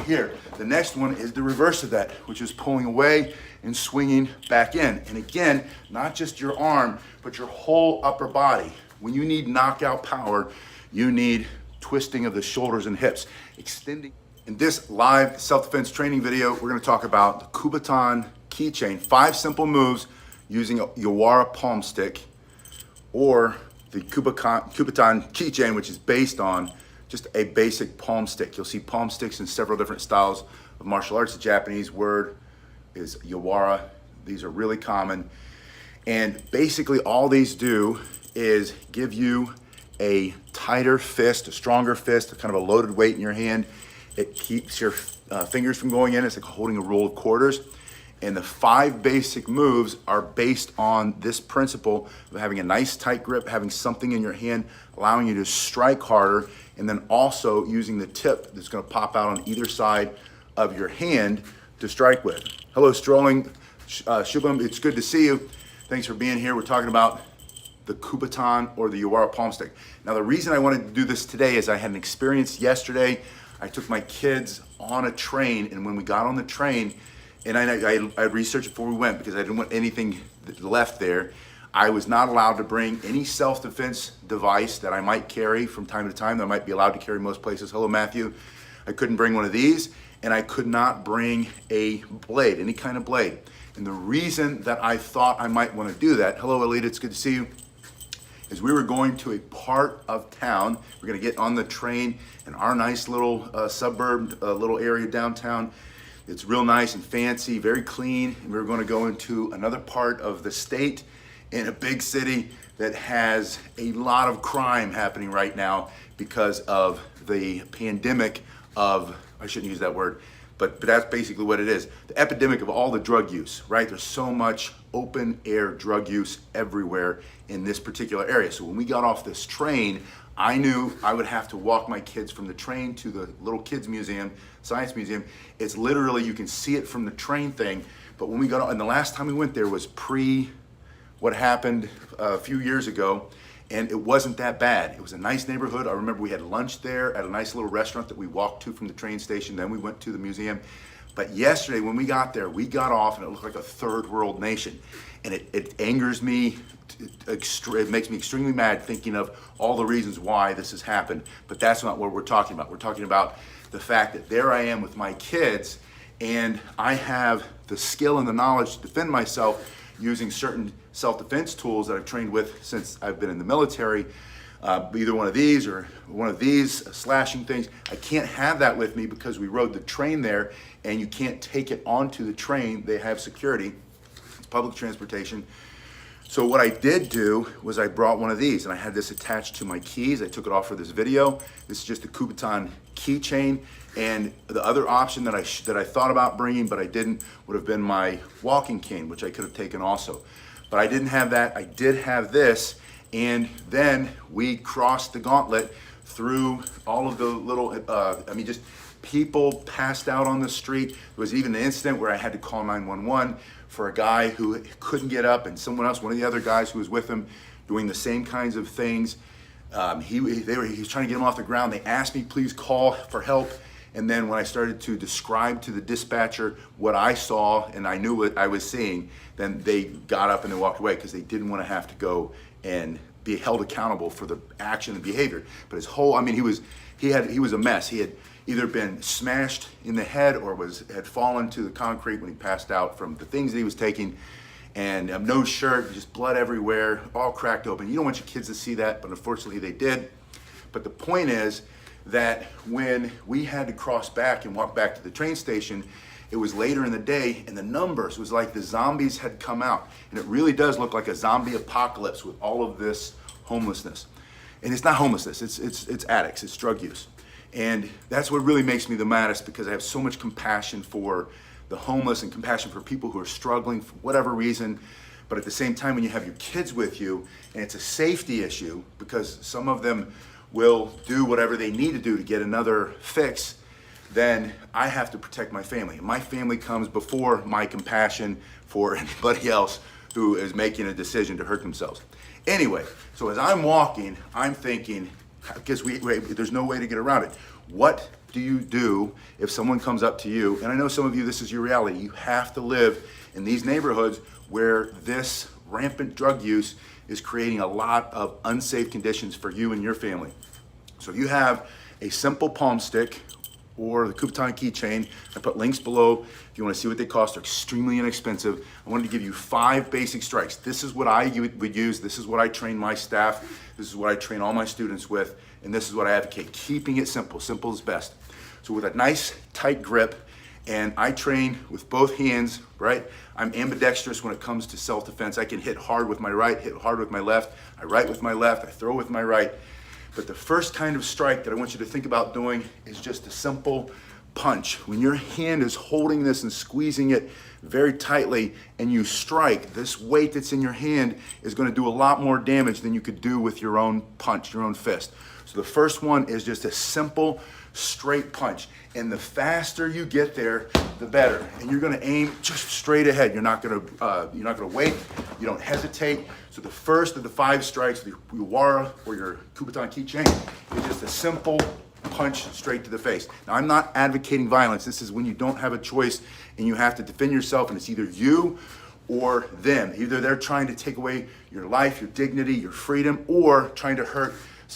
here. The next one is the reverse of that, which is pulling away and swinging back in. And again, not just your arm, but your whole upper body. When you need knockout power, you need twisting of the shoulders and hips, extending. In this live self-defense training video, we're gonna talk about the Kubotan keychain, 5 simple moves using a Yawara palm stick, or the Kubotan keychain, which is based on just a basic palm stick. You'll see palm sticks in several different styles of martial arts. The Japanese word is Yawara. These are really common. And basically all these do is give you a tighter fist, a stronger fist, kind of a loaded weight in your hand. It keeps your fingers from going in. It's like holding a roll of quarters. And the 5 basic moves are based on this principle of having a nice tight grip, having something in your hand, allowing you to strike harder, and then also using the tip that's gonna pop out on either side of your hand to strike with. Hello, Strolling Shubham, it's good to see you. Thanks for being here. We're talking about the Kubotan or the Yawara palm stick. Now, the reason I wanted to do this today is I had an experience yesterday. I took my kids on a train, and when we got on the train, and I researched before we went because I didn't want anything left there. I was not allowed to bring any self-defense device that I might carry from time to time that I might be allowed to carry most places. Hello, Matthew. I couldn't bring one of these, and I could not bring a blade, any kind of blade. And the reason that I thought I might want to do that, hello, Alita, it's good to see you, is we were going to a part of town. We're going to get on the train in our nice little suburb, little area downtown. It's real nice and fancy, very clean. And we're going to go into another part of the state in a big city that has a lot of crime happening right now because of the pandemic of, I shouldn't use that word, but that's basically what it is. The epidemic of all the drug use, right? There's so much open air drug use everywhere in this particular area. So when we got off this train, I knew I would have to walk my kids from the train to the little kids museum, science museum. It's literally, you can see it from the train thing. But when we got on, and the last time we went there was pre what happened a few years ago, and it wasn't that bad. It was a nice neighborhood. I remember we had lunch there at a nice little restaurant that we walked to from the train station. Then we went to the museum. But yesterday when we got there, we got off and it looked like a third world nation. And it angers me, it makes me extremely mad thinking of all the reasons why this has happened. But that's not what we're talking about. We're talking about the fact that there I am with my kids, and I have the skill and the knowledge to defend myself using certain self-defense tools that I've trained with since I've been in the military. Either one of these or one of these slashing things. I can't have that with me because we rode the train there, and you can't take it onto the train. They have security. It's public transportation. So what I did do was I brought one of these, and I had this attached to my keys. I took it off for this video. This is just the Kubotan keychain. And the other option that I thought about bringing, but I didn't, would have been my walking cane, which I could have taken also. But I didn't have that. I did have this. And then we crossed the gauntlet through all of the little, just people passed out on the street. There was even an incident where I had to call 911 for a guy who couldn't get up, and someone else, one of the other guys who was with him, doing the same kinds of things. He was trying to get him off the ground. They asked me, please call for help. And then when I started to describe to the dispatcher what I saw and I knew what I was seeing, then they got up and they walked away because they didn't want to have to go and be held accountable for the action and behavior. But his whole, he was a mess. He had either been smashed in the head or had fallen to the concrete when he passed out from the things that he was taking. And no shirt, just blood everywhere, all cracked open. You don't want your kids to see that, but unfortunately they did. But the point is that when we had to cross back and walk back to the train station, it was later in the day, and the numbers was like the zombies had come out. And it really does look like a zombie apocalypse with all of this homelessness. And it's not homelessness, it's addicts, it's drug use. And that's what really makes me the maddest, because I have so much compassion for the homeless and compassion for people who are struggling for whatever reason. But at the same time, when you have your kids with you, and it's a safety issue, because some of them will do whatever they need to do to get another fix, then I have to protect my family. And my family comes before my compassion for anybody else who is making a decision to hurt themselves. Anyway, so as I'm walking, I'm thinking, because there's no way to get around it. What do you do if someone comes up to you? And I know some of you, this is your reality. You have to live in these neighborhoods where this rampant drug use is creating a lot of unsafe conditions for you and your family. So you have a simple palm stick or the Kubotan keychain. I put links below if you want to see what they cost. They're extremely inexpensive. I wanted to give you 5 basic strikes. This is what I would use. This is what I train my staff. This is what I train all my students with. And this is what I advocate. Keeping it simple. Simple is best. So with a nice tight grip, and I train with both hands, right? I'm ambidextrous when it comes to self-defense. I can hit hard with my right, hit hard with my left. I write with my left, I throw with my right. But the first kind of strike that I want you to think about doing is just a simple punch. When your hand is holding this and squeezing it very tightly and you strike, this weight that's in your hand is going to do a lot more damage than you could do with your own punch, your own fist. So the first one is just a simple straight punch. And the faster you get there, the better. And you're going to aim just straight ahead. You're not going to wait. You don't hesitate. So the first of the 5 strikes, the Uwara or your Kubotan keychain, is just a simple punch straight to the face. Now, I'm not advocating violence. This is when you don't have a choice and you have to defend yourself, and it's either you or them. Either they're trying to take away your life, your dignity, your freedom, or trying to hurt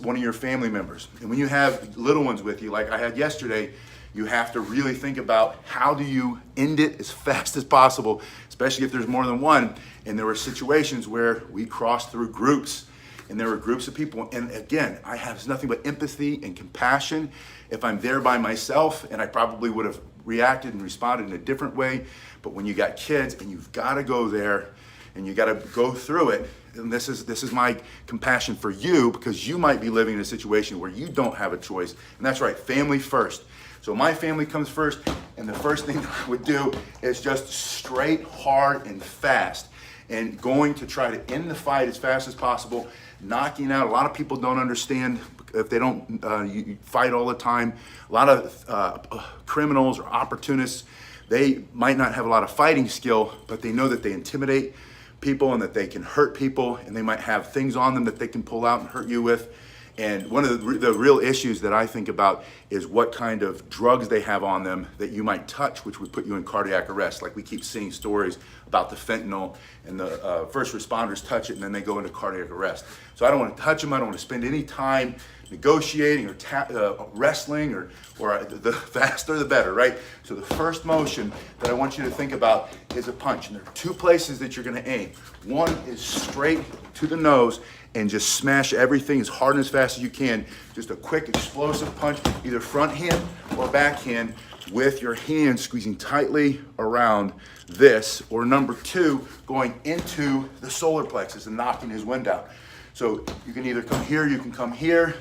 one of your family members. And when you have little ones with you, like I had yesterday, you have to really think about how do you end it as fast as possible, especially if there's more than one. And there were situations where we crossed through groups, and there were groups of people. And again, I have nothing but empathy and compassion. If I'm there by myself, and I probably would have reacted and responded in a different way. But when you got kids and you've got to go there and you got to go through it, and this is my compassion for you, because you might be living in a situation where you don't have a choice. And that's right, family first. So my family comes first, and the first thing that I would do is just straight, hard, and fast. And going to try to end the fight as fast as possible, knocking out. A lot of people don't understand if they don't you fight all the time. A lot of criminals or opportunists, they might not have a lot of fighting skill, but they know that they intimidate people and that they can hurt people, and they might have things on them that they can pull out and hurt you with. And one of the real issues that I think about is what kind of drugs they have on them that you might touch, which would put you in cardiac arrest. Like we keep seeing stories about the fentanyl, and the first responders touch it and then they go into cardiac arrest. So I don't want to touch them. I don't want to spend any time negotiating or wrestling, or the faster the better, right? So the first motion that I want you to think about is a punch. And there are 2 places that you're going to aim. One is straight to the nose, and just smash everything as hard and as fast as you can. Just a quick explosive punch, either front hand or back hand, with your hand squeezing tightly around this, or number 2, going into the solar plexus and knocking his wind out. So you can either come here, you can come here.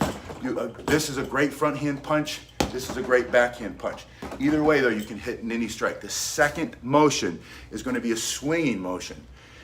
This is a great front hand punch. This is a great backhand punch. Either way though, you can hit in any strike. The second motion is going to be a swinging motion,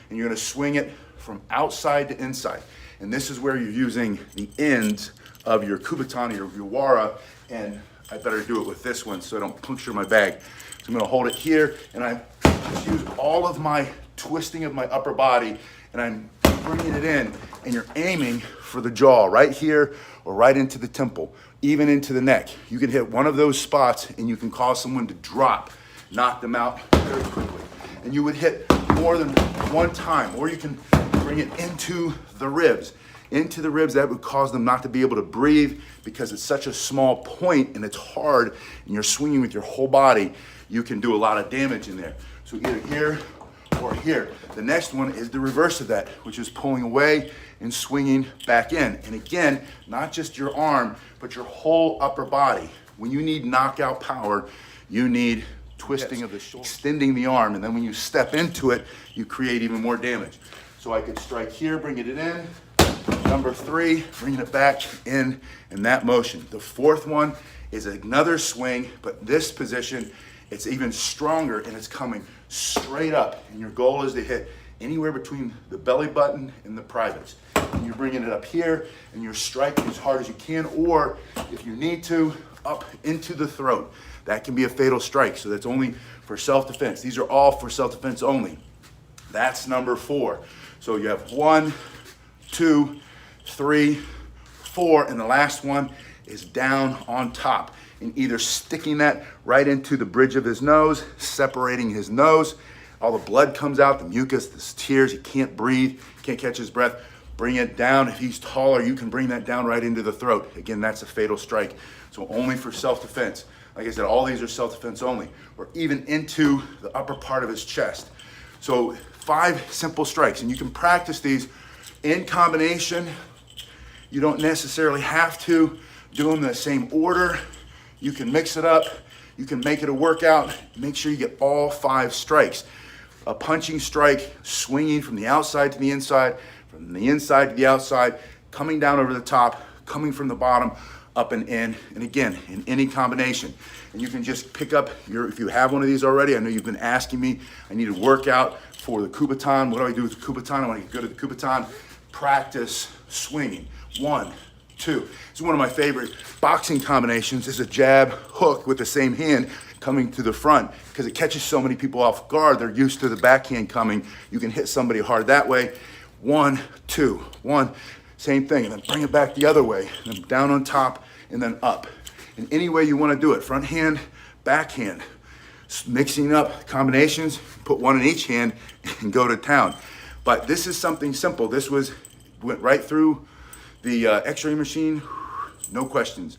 and you're going to swing it from outside to inside. And this is where you're using the ends of your Kubotan or your Uwara, and I better do it with this one so I don't puncture my bag. So I'm gonna hold it here, and I just use all of my twisting of my upper body, and I'm bringing it in, and you're aiming for the jaw, right here or right into the temple, even into the neck. You can hit one of those spots and you can cause someone to drop, knock them out very quickly. And you would hit more than one time, or you can bring it into the ribs. Into the ribs, that would cause them not to be able to breathe, because it's such a small point and it's hard and you're swinging with your whole body. You can do a lot of damage in there. So either here or here. The next one is the reverse of that, which is pulling away and swinging back in. And again, not just your arm, but your whole upper body. When you need knockout power, you need twisting of the shoulder, extending the arm, and then when you step into it, you create even more damage. So I could strike here, bring it in. Number 3, bringing it back in that motion. The 4th one is another swing, but this position, it's even stronger, and it's coming straight up. And your goal is to hit anywhere between the belly button and the privates. And you're bringing it up here, and you're striking as hard as you can, or if you need to, up into the throat. That can be a fatal strike, so that's only for self-defense. These are all for self-defense only. That's number 4. So you have 1, 2, 3, 4, and the last one is down on top. and either sticking that right into the bridge of his nose, separating his nose. All the blood comes out, the mucus, the tears, he can't breathe, can't catch his breath. Bring it down. If he's taller, you can bring that down right into the throat. Again, that's a fatal strike. So only for self-defense. Like I said, all these are self-defense only, or even into the upper part of his chest. So 5 simple strikes, and you can practice these in combination. You don't necessarily have to do them in the same order. You can mix it up. You can make it a workout. Make sure you get all 5 strikes. A punching strike, swinging from the outside to the inside, from the inside to the outside, coming down over the top, coming from the bottom, up and in, and again, in any combination. And you can just pick up if you have one of these already, I know you've been asking me, I need a workout for the Kubotan. What do I do with the Kubotan? I want to get good at the Kubotan. Practice swinging. 1, 2. It's one of my favorite boxing combinations. It's a jab hook with the same hand coming to the front because it catches so many people off guard. They're used to the backhand coming. You can hit somebody hard that way. 1, 2, 1. Same thing, and then bring it back the other way, and then down on top, and then up. In any way you want to do it, front hand, backhand, mixing up combinations, put one in each hand, and go to town. But this is something simple. This went right through the X-ray machine, no questions.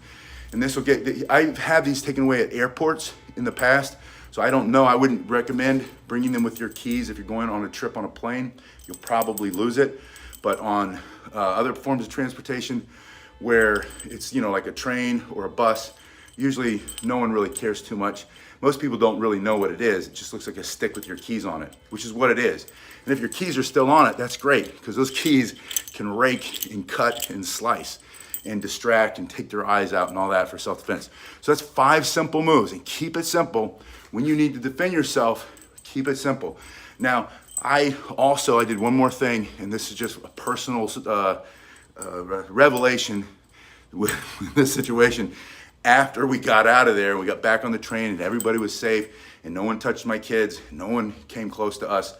And this will I've had these taken away at airports in the past, so I don't know. I wouldn't recommend bringing them with your keys if you're going on a trip on a plane. You'll probably lose it. But on other forms of transportation where it's, like a train or a bus, usually no one really cares too much. Most people don't really know what it is. It just looks like a stick with your keys on it, which is what it is. And if your keys are still on it, that's great, because those keys can rake and cut and slice and distract and take their eyes out and all that for self-defense. So that's 5 simple moves, and keep it simple. When you need to defend yourself, keep it simple. Now, I did one more thing, and this is just a personal revelation with this situation. After we got out of there, we got back on the train, and everybody was safe, and no one touched my kids, no one came close to us,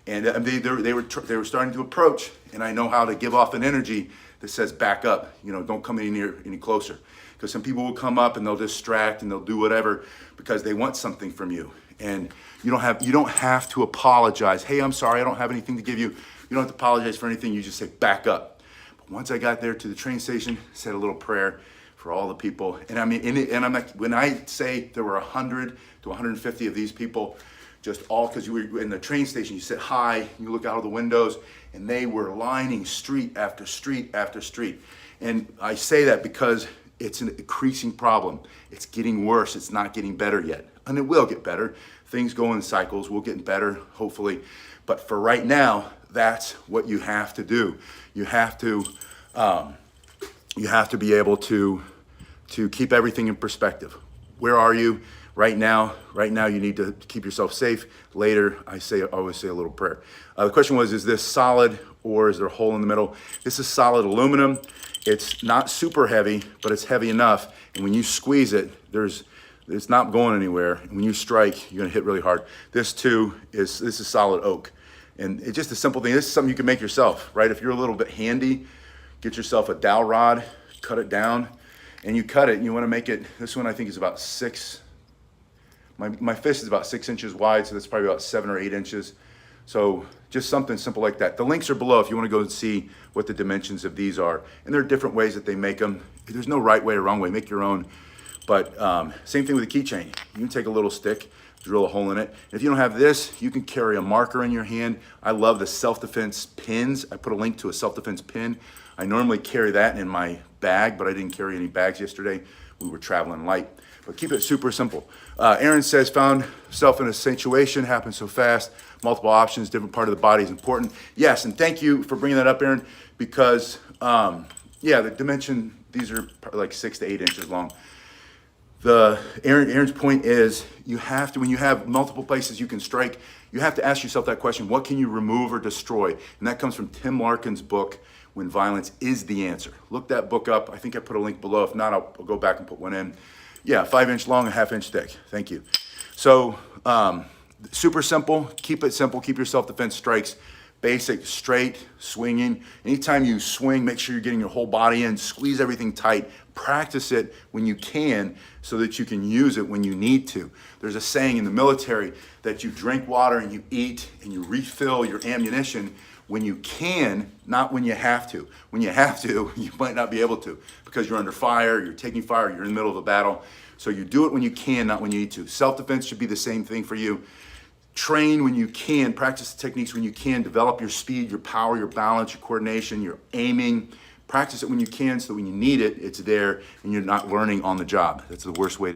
and they were starting to approach, and I know how to give off an energy that says back up. Don't come any closer, because some people will come up and they'll distract and they'll do whatever because they want something from you. And you don't have to apologize. Hey, I'm sorry, I don't have anything to give you. You don't have to apologize for anything. You just say back up. But once I got there to the train station, said a little prayer for all the people. And I mean, I'm like, when I say there were 100 to 150 of these people, just all because you were in the train station, you sit high, you look out of the windows, and they were lining street after street after street. And I say that because it's an increasing problem. It's getting worse. It's not getting better yet. And it will get better. Things go in cycles. We'll get better, hopefully. But for right now, that's what you have to do. You have to be able to keep everything in perspective. Where are you right now? Right now, you need to keep yourself safe. Later, I always say a little prayer. The question was, is this solid or is there a hole in the middle? This is solid aluminum. It's not super heavy, but it's heavy enough. And when you squeeze it, it's not going anywhere. And when you strike, you're gonna hit really hard. This is solid oak. And it's just a simple thing. This is something you can make yourself, right? If you're a little bit handy, get yourself a dowel rod, cut it down, and you cut it, and you wanna make it, this one I think is about 6, my fist is about 6 inches wide, so that's probably about 7 or 8 inches. So just something simple like that. The links are below if you want to go and see what the dimensions of these are. And there are different ways that they make them. There's no right way or wrong way. Make your own. But same thing with a keychain. You can take a little stick, drill a hole in it. And if you don't have this, you can carry a marker in your hand. I love the self-defense pins. I put a link to a self-defense pin. I normally carry that in my bag, but I didn't carry any bags yesterday. We were traveling light. But keep it super simple. Aaron says, found self in a situation, happened so fast, multiple options, different part of the body is important. Yes, and thank you for bringing that up, Aaron, because, the dimension, these are like 6 to 8 inches long. Aaron's point is, you have to, when you have multiple places you can strike, you have to ask yourself that question, what can you remove or destroy? And that comes from Tim Larkin's book, When Violence is the Answer. Look that book up. I think I put a link below. If not, I'll go back and put one in. Yeah, 5-inch long, a 1/2 inch thick. Thank you. So, super simple. Keep it simple. Keep your self-defense strikes basic, straight, swinging. Anytime you swing, make sure you're getting your whole body in. Squeeze everything tight. Practice it when you can so that you can use it when you need to. There's a saying in the military that you drink water and you eat and you refill your ammunition when you can, not when you have to. When you have to, you might not be able to because you're under fire, you're taking fire, you're in the middle of a battle. So you do it when you can, not when you need to. Self-defense should be the same thing for you. Train when you can, practice the techniques when you can, develop your speed, your power, your balance, your coordination, your aiming. Practice it when you can so that when you need it, it's there and you're not learning on the job. That's the worst way.